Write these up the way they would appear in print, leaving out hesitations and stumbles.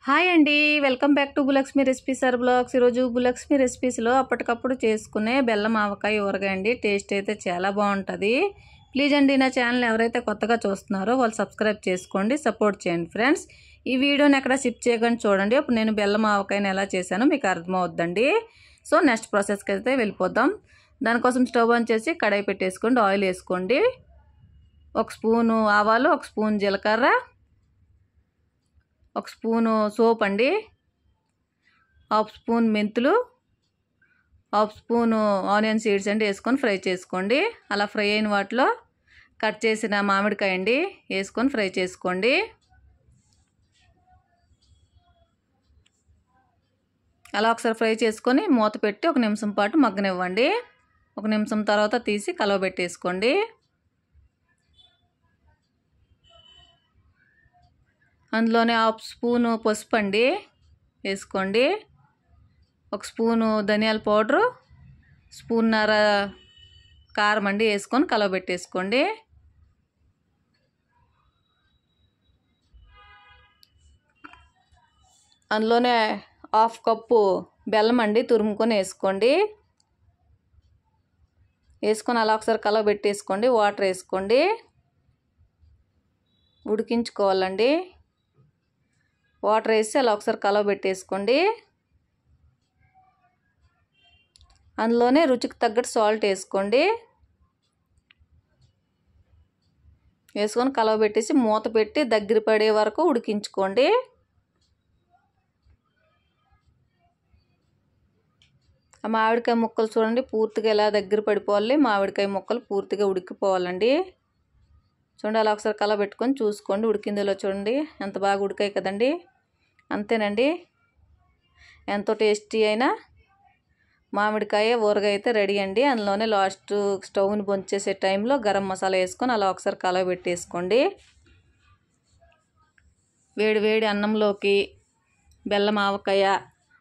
Hi అండి, welcome back to Bhulakshmi recipes or blogs. ఈరోజు భూలక్ష్మి రెసిపీస్లో అప్పటికప్పుడు చేసుకునే బెల్లం ఆవకాయ ఊరగాయ అండి. టేస్ట్ అయితే చాలా బాగుంటుంది. ప్లీజ్ అండి, నా ఛానల్ ఎవరైతే కొత్తగా చూస్తున్నారో వాళ్ళు సబ్స్క్రైబ్ చేసుకోండి, సపోర్ట్ చేయండి ఫ్రెండ్స్. ఈ వీడియోని ఎక్కడ స్కిప్ చేయకుండా చూడండి. అప్పుడు నేను బెల్లం ఆవకాయని ఎలా చేశానో మీకు అర్థమవుద్దండి. సో నెక్స్ట్ ప్రాసెస్కి అయితే వెళ్ళిపోదాం. దానికోసం స్టవ్ ఆన్ చేసి కడాయి పెట్టేసుకోండి, ఆయిల్ వేసుకోండి. 1 స్పూను ఆవాలు, 1 స్పూన్ జీలకర్ర, 1 స్పూను సోప్ అండి, 1/2 స్పూన్ మెంతులు, 1/2 స్పూను ఆనియన్ సీడ్స్ అండి వేసుకొని ఫ్రై చేసుకోండి. అలా ఫ్రై అయిన వాటిలో కట్ చేసిన మామిడికాయ అండి వేసుకొని ఫ్రై చేసుకోండి. అలా ఒకసారి ఫ్రై చేసుకొని మూత పెట్టి 1 నిమిషం పాటు మగ్గనివ్వండి. 1 నిమిషం తర్వాత తీసి కలవబెట్టేసుకోండి. అందులోనే 1/2 స్పూను పసుపు అండి వేసుకోండి. 1 స్పూను ధనియాల పౌడరు, స్పూన్నర కారం అండి వేసుకొని కలవబెట్టేసుకోండి. అందులోనే 1/2 కప్పు బెల్లం అండి తురుముకొని వేసుకోండి. వేసుకొని అలా ఒకసారి కలవబెట్టేసుకోండి. వాటర్ వేసుకోండి, ఉడికించుకోవాలండి. వాటర్ వేసి అలా ఒకసారి కలవబెట్టేసుకోండి. అందులోనే రుచికి తగ్గట్టు సాల్ట్ వేసుకోండి. వేసుకొని కలవబెట్టేసి మూత పెట్టి దగ్గర పడే వరకు ఉడికించుకోండి. ఆ మామిడికాయ ముక్కలు చూడండి పూర్తిగా ఎలా దగ్గర పడిపోవాలి. మామిడికాయ ముక్కలు పూర్తిగా ఉడికిపోవాలండి. చూడండి, అలా ఒకసారి కలబెట్టుకొని చూసుకోండి ఉడికిందిలో. చూడండి ఎంత బాగా ఉడికాయి కదండి. అంతేనండి, ఎంతో టేస్టీ అయిన మామిడికాయ ఊరగాయ అయితే రెడీ అండి. అందులోనే లాస్ట్ స్టవ్ని బంద్ చేసే టైంలో గరం మసాలా వేసుకొని అలా ఒకసారి కలబెట్టేసుకోండి. వేడి వేడి అన్నంలోకి బెల్లం ఆవకాయ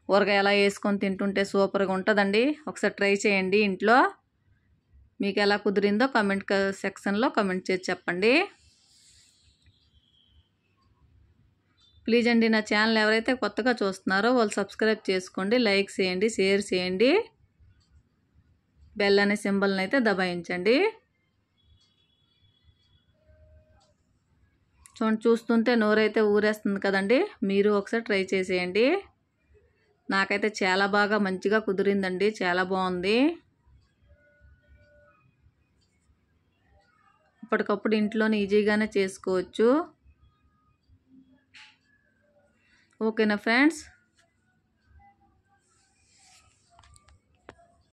ఊరగాయ ఎలా వేసుకొని తింటుంటే సూపర్గా ఉంటుందండి. ఒకసారి ట్రై చేయండి ఇంట్లో. మీకు ఎలా కుదిరిందో కామెంట్ సెక్షన్లో కామెంట్ చేసి చెప్పండి. ప్లీజ్ అండి, నా ఛానల్ ఎవరైతే కొత్తగా చూస్తున్నారో వాళ్ళు సబ్స్క్రైబ్ చేసుకోండి, లైక్ చేయండి, షేర్ చేయండి, బెల్ అనే సింబల్ని అయితే దబాయించండి. చూడండి, చూస్తుంటే నోరైతే ఊరేస్తుంది కదండి. మీరు ఒకసారి ట్రై చేసేయండి. నాకైతే చాలా బాగా మంచిగా కుదిరిందండి, చాలా బాగుంది. అప్పటికప్పుడు ఇంట్లోనే ఈజీగానే చేసుకోవచ్చు. ఓకేనా ఫ్రెండ్స్.